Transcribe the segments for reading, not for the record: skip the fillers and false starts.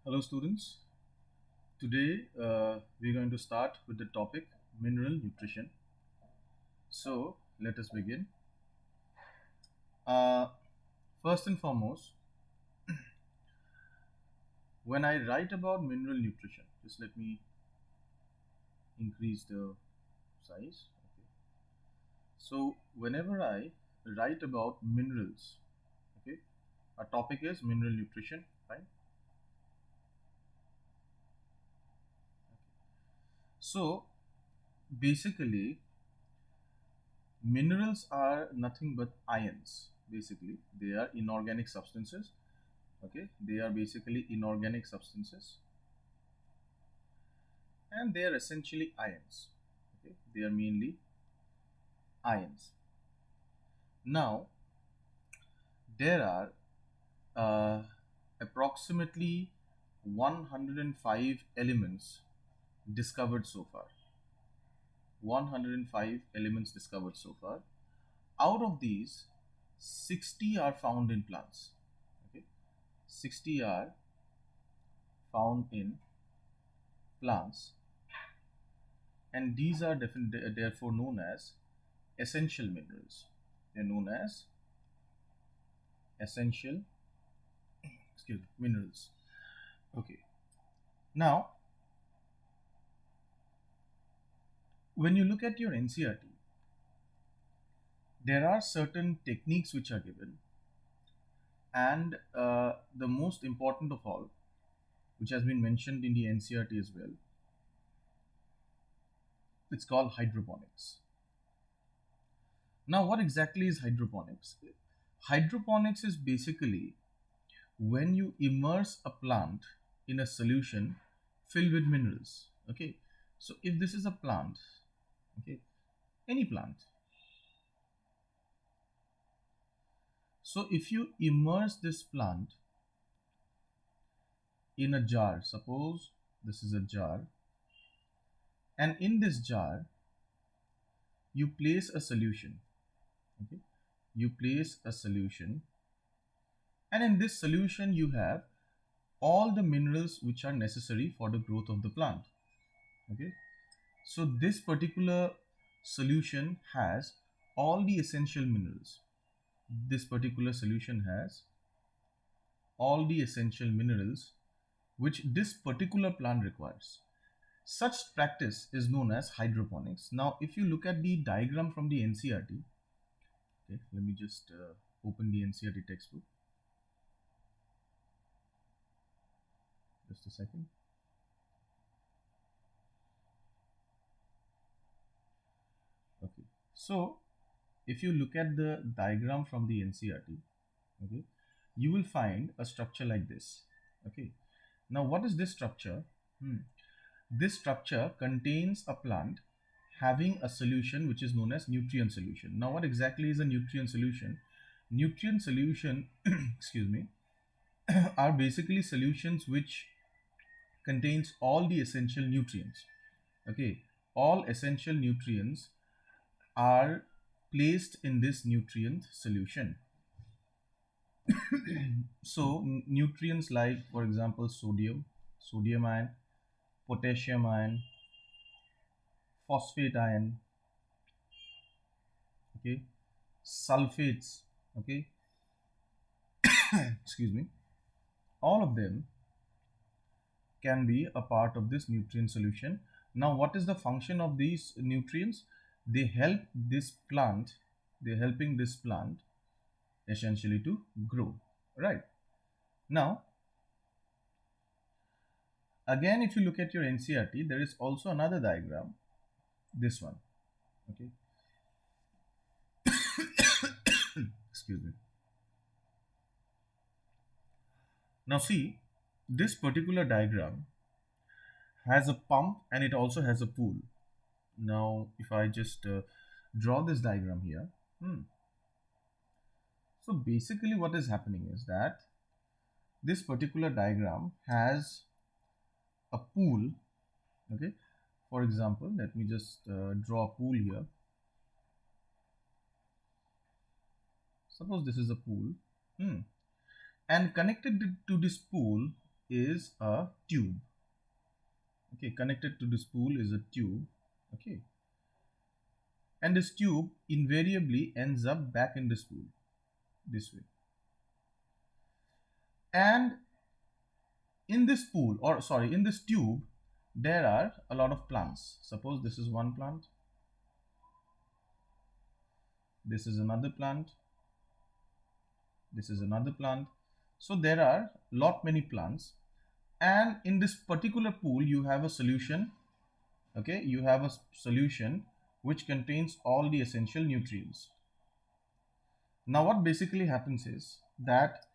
Hello students, today we're going to start with the topic mineral nutrition. So let us begin. Uh, First and foremost, when I write about mineral nutrition, just let me increase the size. Okay. So whenever I write about minerals, okay, our topic is mineral nutrition, right? So basically, minerals are nothing but ions. Basically, they are inorganic substances. Okay, they are basically inorganic substances, and they are essentially ions. Okay, they are mainly ions. Now there are uh, approximately 105 elements discovered so far. 105 elements discovered so far. Out of these, 60 are found in plants. Okay, 60 are found in plants, and these are therefore known as essential minerals. They're known as essential, minerals. Okay. Now, when you look at your NCRT, there are certain techniques which are given, and the most important of all, which has been mentioned in the NCRT as well, it's called hydroponics. Now, what exactly is hydroponics? Hydroponics is basically when you immerse a plant in a solution filled with minerals. Okay, so if this is a plant, okay, any plant, so if you immerse this plant in a jar, suppose this is a jar, and in this jar you place a solution. Okay, you place a solution, and in this solution you have all the minerals which are necessary for the growth of the plant. Okay, so this particular solution has all the essential minerals. This particular solution has all the essential minerals which this particular plant requires. Such practice is known as hydroponics. Now, if you look at the diagram from the NCRT, okay, let me just open the NCRT textbook. Just a second. Okay, so if you look at the diagram from the NCRT, okay, you will find a structure like this. Okay, now what is this structure? This structure contains a plant having a solution which is known as nutrient solution. Now, what exactly is a nutrient solution? Nutrient solution, excuse me, are basically solutions which contains all the essential nutrients. Okay, all essential nutrients are placed in this nutrient solution. So, nutrients like, for example, sodium ion, potassium ion, phosphate ion, okay, sulfates, okay, excuse me, all of them can be a part of this nutrient solution. Now, what is the function of these nutrients? They help this plant, they're helping this plant essentially to grow, right? Now, again, if you look at your NCRT, there is also another diagram, this one, okay, excuse me. Now, see, this particular diagram has a pump and it also has a pool. Now, if I just draw this diagram here, so basically what is happening is that this particular diagram has a pool. Okay, for example, let me just draw a pool here. Suppose this is a pool, and connected to this pool is a tube. Okay, connected to this spool is a tube. Okay, and this tube invariably ends up back in the spool this way. And in this spool, or sorry, in this tube, there are a lot of plants. Suppose this is one plant, this is another plant, this is another plant. So there are lot many plants, and in this particular pool you have a solution. Okay, you have a solution which contains all the essential nutrients. Now what basically happens is that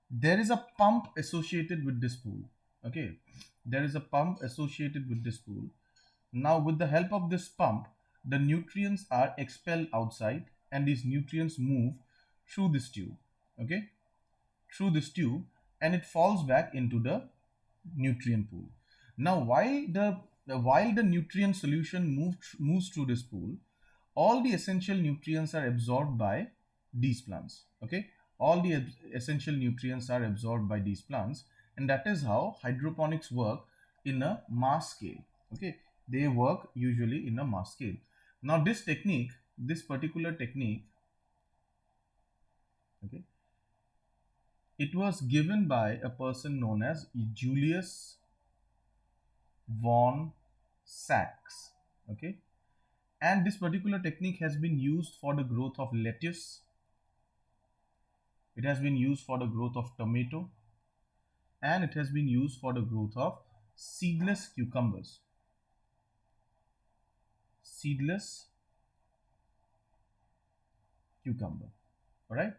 there is a pump associated with this pool. Okay, there is a pump associated with this pool. Now with the help of this pump, the nutrients are expelled outside, and these nutrients move through this tube. Okay, through this tube, and it falls back into the nutrient pool. Now while the nutrient solution moves through this pool, all the essential nutrients are absorbed by these plants. Okay, all the essential nutrients are absorbed by these plants, and that is how hydroponics work in a mass scale. Okay, they work usually in a mass scale. Now this technique, this particular technique, okay, it was given by a person known as Julius von Sachs. Okay, and this particular technique has been used for the growth of lettuce. It has been used for the growth of tomato, and it has been used for the growth of seedless cucumbers. Seedless cucumber. All right.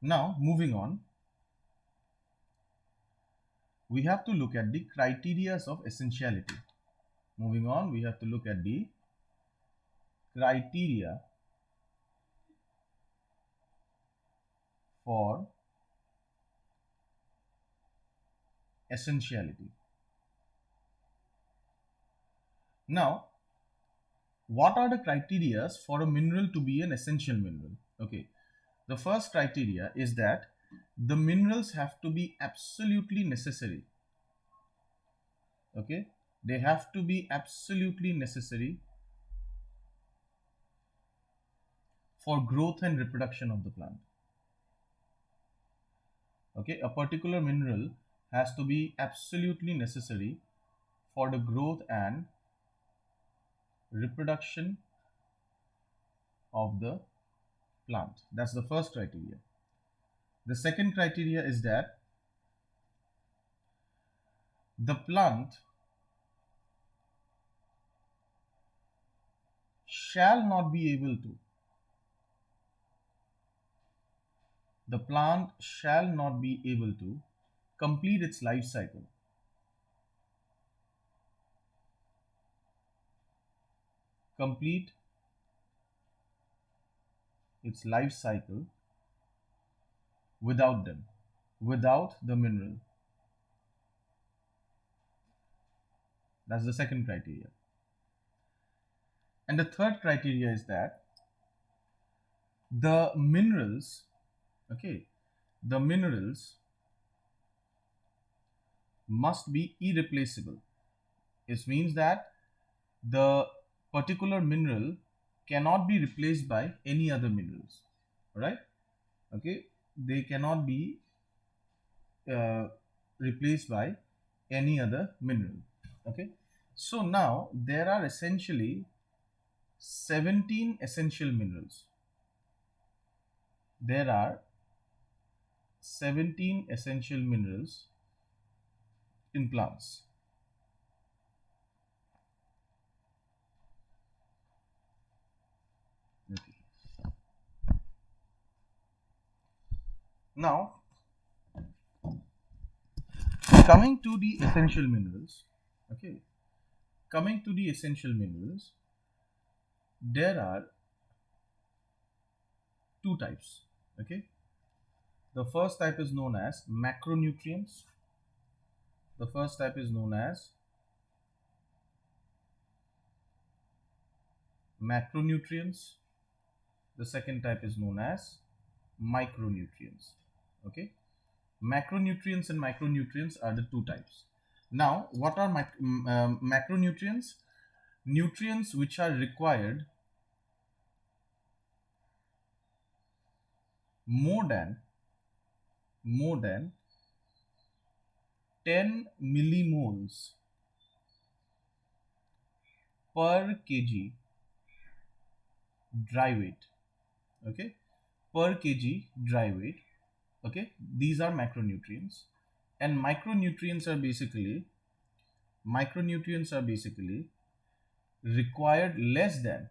Now moving on, we have to look at the criteria of essentiality. Moving on, we have to look at the criteria for essentiality. Now, what are the criteria for a mineral to be an essential mineral? Okay, the first criteria is that the minerals have to be absolutely necessary. Okay, they have to be absolutely necessary for growth and reproduction of the plant. Okay, a particular mineral has to be absolutely necessary for the growth and reproduction of the plant. That's the first criteria. The second criteria is that the plant shall not be able to, the plant shall not be able to complete its life cycle. Complete its life cycle without them, without the mineral. That's the second criteria. And the third criteria is that the minerals, okay, the minerals must be irreplaceable. It means that the particular mineral cannot be replaced by any other minerals. All right, okay, they cannot be uh, replaced by any other mineral. Okay, so now there are essentially 17 essential minerals. There are 17 essential minerals in plants. Okay. Now, coming to the essential minerals, okay, coming to the essential minerals, there are two types. Okay, the first type is known as macronutrients. The first type is known as macronutrients. The second type is known as micronutrients. Okay, Macronutrients and micronutrients are the two types. Now, what are macronutrients? Nutrients which are required more than more than 10 millimoles per kg dry weight. Okay, per kg dry weight. Okay, these are macronutrients. And micronutrients are basically required less than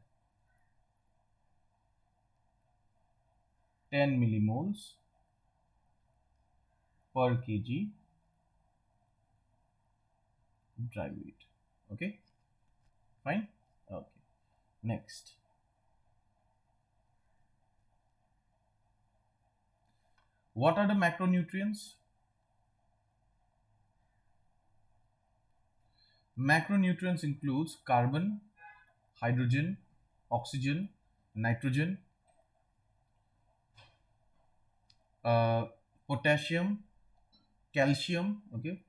10 millimoles per kg dry weight. Okay, fine. Okay, next, what are the macronutrients? Macronutrients includes carbon, hydrogen, oxygen, nitrogen, uh, potassium, calcium. Okay,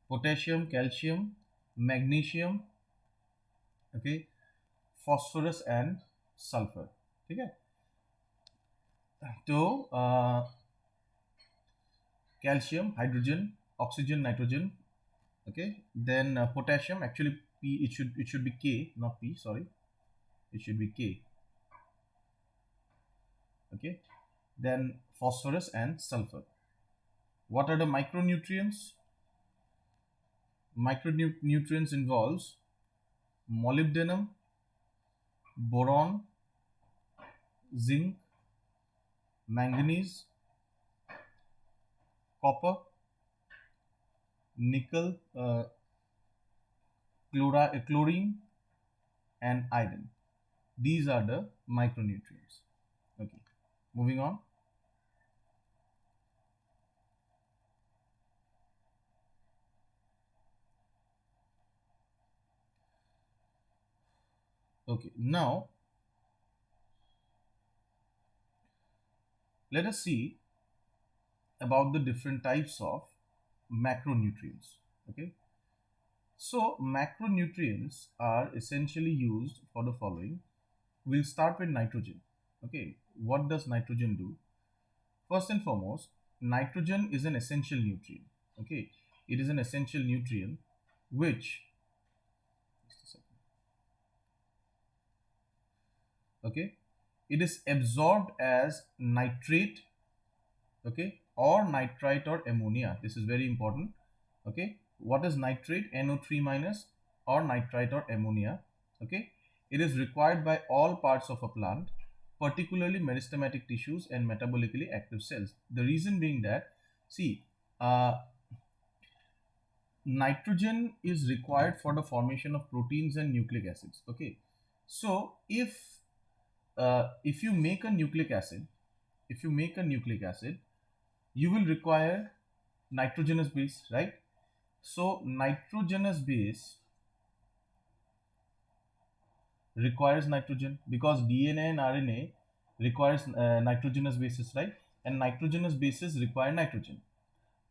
potassium, calcium, magnesium. Okay, phosphorus and sulfur. Okay, so calcium, hydrogen, oxygen, nitrogen. Okay, then potassium, actually P, it should be K, not P, sorry, it should be K. Okay, then phosphorus and sulfur. What are the micronutrients? Micronutrients involves molybdenum, boron, zinc, manganese, copper, nickel, chlorine, and iron. These are the micronutrients. Okay, moving on. Okay, now let us see about the different types of macronutrients. Okay, so macronutrients are essentially used for the following. We'll start with nitrogen. Okay, what does nitrogen do? First and foremost, nitrogen is an essential nutrient. Okay, it is an essential nutrient which, just a second. Okay, it is absorbed as nitrate, okay, or nitrite or ammonia. This is very important. Okay, what is nitrate? NO3 minus, or nitrite or ammonia. Okay, it is required by all parts of a plant, particularly meristematic tissues and metabolically active cells. The reason being that, see, nitrogen is required for the formation of proteins and nucleic acids. Okay, so if you make a nucleic acid, you will require nitrogenous base, right? So nitrogenous base requires nitrogen because DNA and RNA requires nitrogenous bases, right? And nitrogenous bases require nitrogen.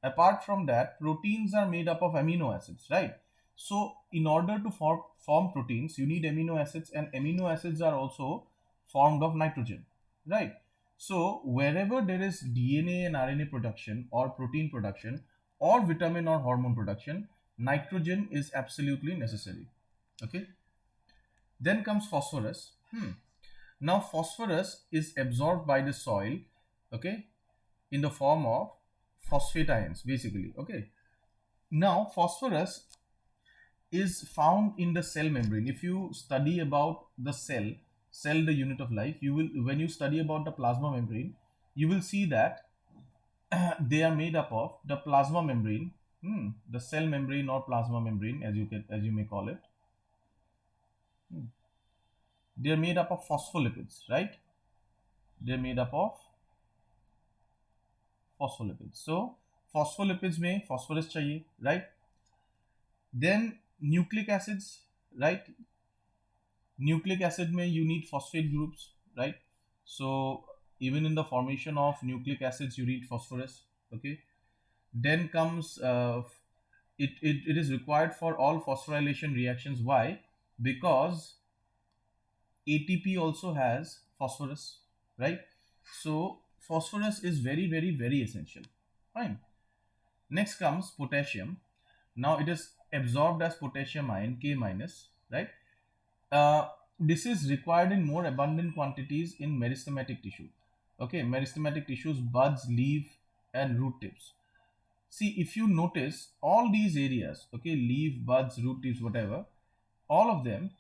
Apart from that, proteins are made up of amino acids, right? So in order to form proteins, you need amino acids, and amino acids are also formed of nitrogen, right? So wherever there is DNA and RNA production or protein production or vitamin or hormone production, nitrogen is absolutely necessary. Okay, then comes phosphorus. Now phosphorus is absorbed by the soil, okay, in the form of phosphate ions basically. Okay, now phosphorus is found in the cell membrane. If you study about the cell the unit of life, you will, when you study about the plasma membrane, you will see that they are made up of the plasma membrane, the cell membrane or plasma membrane, as you may call it. They are made up of phospholipids, right? They are made up of phospholipids. So phospholipids में phosphorus चाहिए, right? Then nucleic acids, right? Nucleic acid में you need phosphate groups, right? So even in the formation of nucleic acids, you need phosphorus. Okay. Then comes it is required for all phosphorylation reactions. Why? Because ATP also has phosphorus, right? So phosphorus is very, very, very essential. Fine. Next comes potassium. Now it is absorbed as potassium ion K minus, right? This is required in more abundant quantities in meristematic tissue. Okay, meristematic tissues, buds, leaf, and root tips. See, if you notice all these areas, okay, leaf, buds, root tips, whatever, all of them,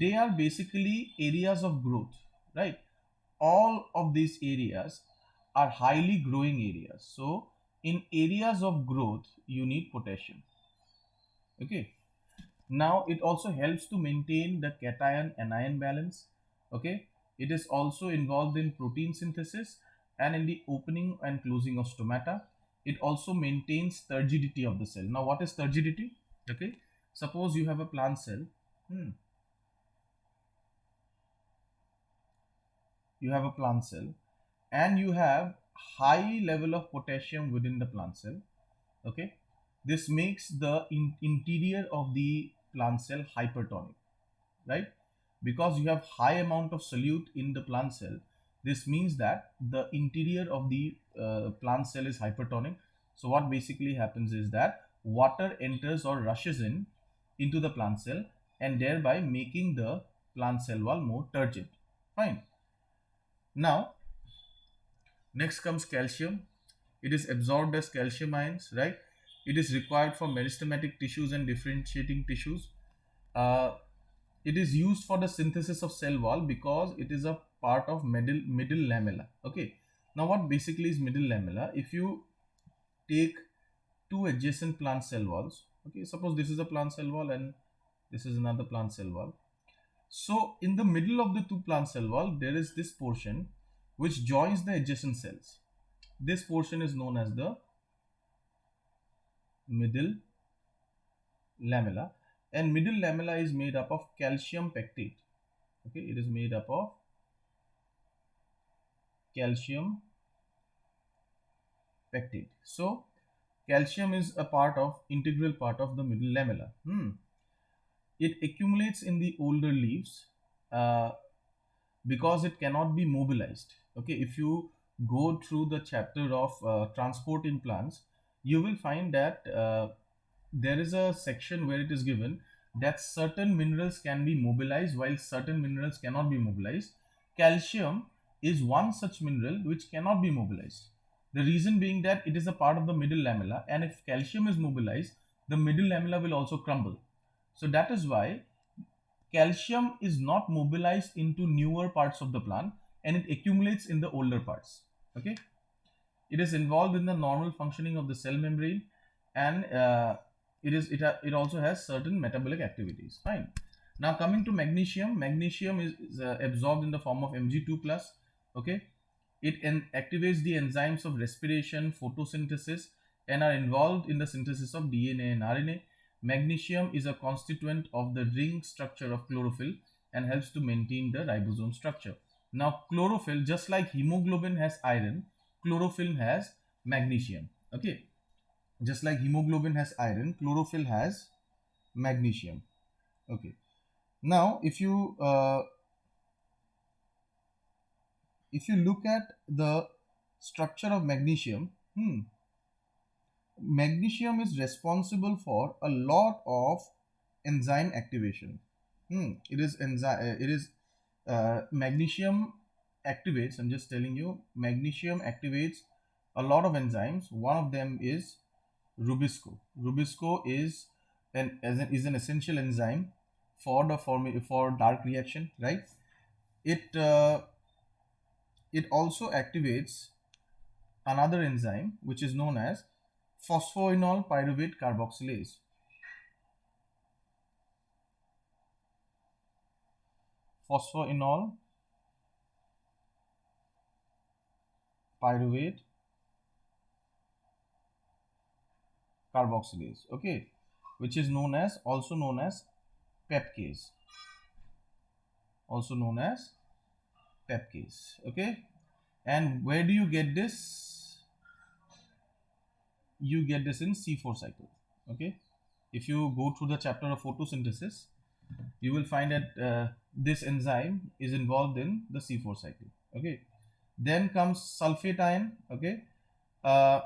they are basically areas of growth, right? All of these areas are highly growing areas. So, in areas of growth, you need potassium. Okay. Now, it also helps to maintain the cation anion balance. Okay. It is also involved in protein synthesis and in the opening and closing of stomata. It also maintains turgidity of the cell. Now, what is turgidity? Okay. Suppose you have a plant cell. Hmm. You have a plant cell and you have high level of potassium within the plant cell. Okay, this makes the interior of the plant cell hypertonic, right? Because you have high amount of solute in the plant cell, this means that the interior of the plant cell is hypertonic. So what basically happens is that water enters or rushes in into the plant cell and thereby making the plant cell wall more turgid. Fine. Now next comes calcium. It is absorbed as calcium ions, right? It is required for meristematic tissues and differentiating tissues. Uh, it is used for the synthesis of cell wall because it is a part of middle lamella. Okay. Now, what basically is middle lamella? If you take two adjacent plant cell walls, okay, suppose this is a plant cell wall and this is another plant cell wall. So, in the middle of the two plant cell wall, there is this portion which joins the adjacent cells. This portion is known as the middle lamella, and middle lamella is made up of calcium pectate. Okay, it is made up of calcium pectate. So calcium is a part of integral part of the middle lamella. It accumulates in the older leaves uh, because it cannot be mobilized. Okay, if you go through the chapter of transport in plants, you will find that there is a section where it is given that certain minerals can be mobilized while certain minerals cannot be mobilized. Calcium is one such mineral which cannot be mobilized. The reason being that it is a part of the middle lamella, and if calcium is mobilized, the middle lamella will also crumble. So that is why calcium is not mobilized into newer parts of the plant and it accumulates in the older parts. Okay, it is involved in the normal functioning of the cell membrane, and it also has certain metabolic activities. Fine. Now coming to magnesium. Magnesium is absorbed in the form of Mg2 plus. Okay, it activates the enzymes of respiration, photosynthesis, and are involved in the synthesis of DNA and RNA. Magnesium is a constituent of the ring structure of chlorophyll and helps to maintain the ribosome structure. Now, chlorophyll, just like hemoglobin has iron, chlorophyll has magnesium. Okay, just like hemoglobin has iron, chlorophyll has magnesium. Okay. Now, if you look at the structure of magnesium, magnesium is responsible for a lot of enzyme activation. It is enzyme. It is magnesium activates. I'm just telling you, magnesium activates a lot of enzymes. One of them is Rubisco. Rubisco is an essential enzyme for the for dark reaction, right? It it also activates another enzyme which is known as phosphoenol pyruvate carboxylase. Phosphoenol pyruvate carboxylase. Okay, which is also known as pepcase. Also known as pepcase. Okay, and where do you get this? you get this in C4 cycle. Okay, if you go through the chapter of photosynthesis, you will find that this enzyme is involved in the C4 cycle. Okay, then comes sulfate ion. Okay, uh,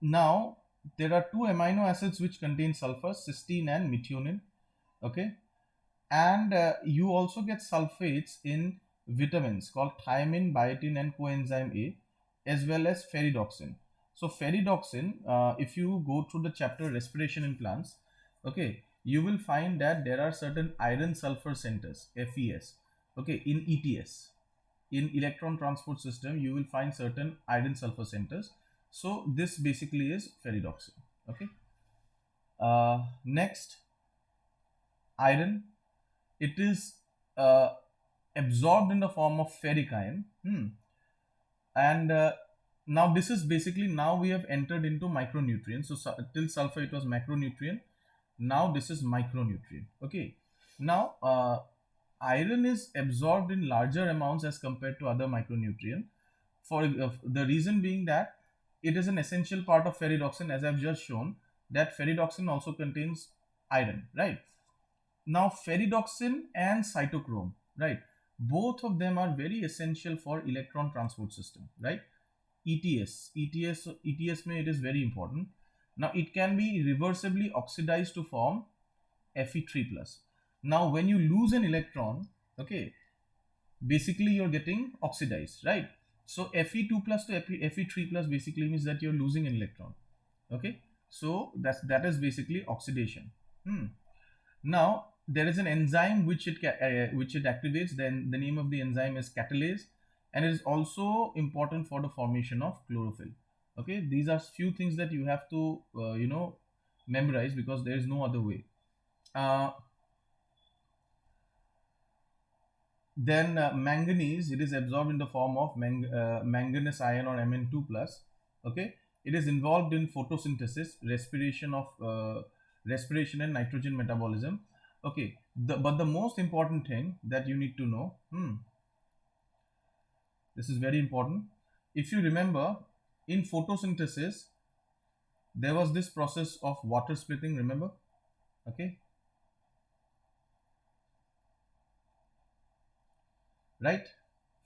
now there are two amino acids which contain sulfur, cysteine and methionine. Okay, and you also get sulfates in vitamins called thiamine, biotin and coenzyme A, as well as ferredoxin. So ferredoxin, if you go through the chapter respiration in plants, okay, you will find that there are certain iron sulfur centers, FES, okay, in ETS. In electron transport system, you will find certain iron sulfur centers. So this basically is ferredoxin. Okay, next, iron. It is absorbed in the form of ferric ion. And now this is basically, now we have entered into micronutrients. So till sulfur it was macronutrient. Now this is micronutrient. Okay. Now iron is absorbed in larger amounts as compared to other micronutrient. For the reason being that it is an essential part of ferredoxin, as I've just shown that ferredoxin also contains iron, right? Now ferredoxin and cytochrome, right, both of them are very essential for electron transport system, right? ETS may, it is very important. Now it can be reversibly oxidized to form Fe3 plus. Now when you lose an electron, okay, basically you're getting oxidized, right? So Fe2 plus to Fe3 plus basically means that you're losing an electron. Okay, so that is basically oxidation. Now there is an enzyme which it activates. Then the name of the enzyme is catalase, and it is also important for the formation of chlorophyll. Okay, these are few things that you have to memorize, because there is no other way. Then manganese, it is absorbed in the form of manganese ion or Mn2 plus. Okay, it is involved in photosynthesis, respiration and nitrogen metabolism. Okay, but the most important thing that you need to know, this is very important. If you remember, in photosynthesis, there was this process of water splitting, remember? Okay, right?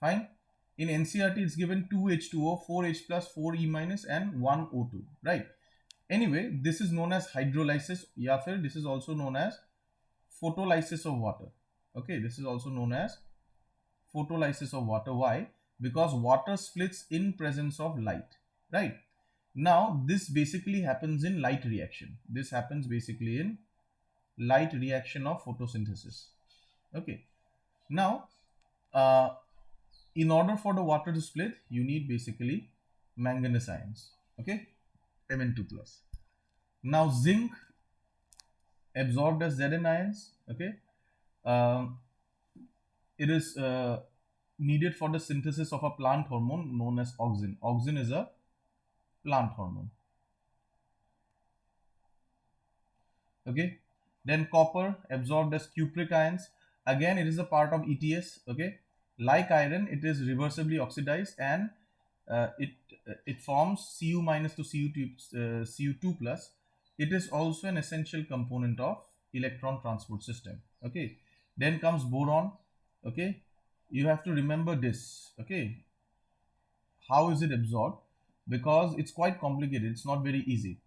Fine. In NCERT, it's given 2H2O, 4H plus, 4E minus, and 1 O2, right? Anyway, this is known as hydrolysis, या फिर this is also known as photolysis of water. Okay, this is also known as photolysis of water. Why? Because water splits in presence of light, right? Now, this basically happens in light reaction. This happens basically in light reaction of photosynthesis. Okay. Now, in order for the water to split, you need basically manganese ions. Okay, Mn2 plus. Now zinc absorbed as Zn ions. Okay, it is needed for the synthesis of a plant hormone known as auxin. Auxin is a plant hormone. Okay, then copper absorbed as cupric ions. Again, it is a part of ETS. Okay, like iron, it is reversibly oxidized, and it forms Cu minus to Cu2 plus. It is also an essential component of electron transport system. Okay, then comes boron. Okay, you have to remember this. Okay, how is it absorbed? Because it's quite complicated. It's not very easy.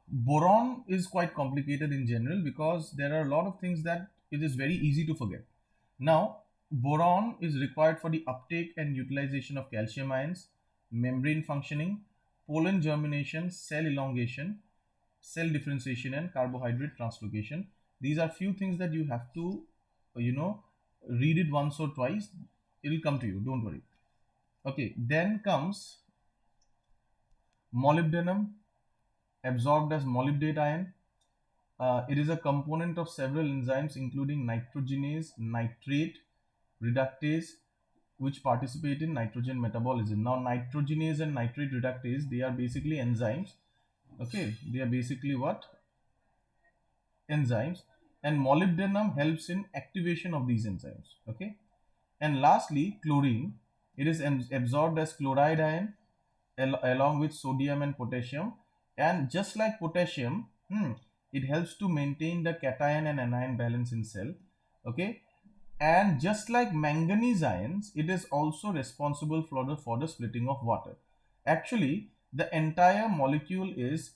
Boron is quite complicated in general, because there are a lot of things that it is very easy to forget. Now, boron is required for the uptake and utilization of calcium ions, membrane functioning, pollen germination, cell elongation, cell differentiation, and carbohydrate translocation. These are few things that you have to, read it once or twice. It will come to you, don't worry. Okay, then comes molybdenum, absorbed as molybdate ion. It is a component of several enzymes, including nitrogenase, nitrate, reductase, which participate in nitrogen metabolism. Now, nitrogenase and nitrate reductase, they are basically enzymes. Okay, they are basically what? Enzymes. And molybdenum helps in activation of these enzymes. Okay, and lastly, chlorine. It is absorbed as chloride ion, along with sodium and potassium. And just like potassium, it helps to maintain the cation and anion balance in cell. Okay, and just like manganese ions, it is also responsible for the splitting of water. Actually, the entire molecule is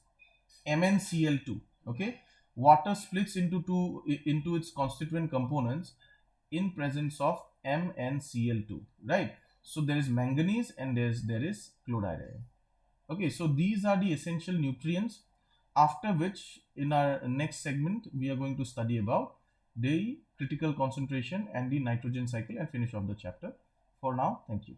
MnCl2. Okay, water splits into its constituent components in presence of MnCl2, right? So there is manganese and there is chloride ion. Okay, so these are the essential nutrients, after which in our next segment we are going to study about the critical concentration and the nitrogen cycle and finish off the chapter. For now, thank you.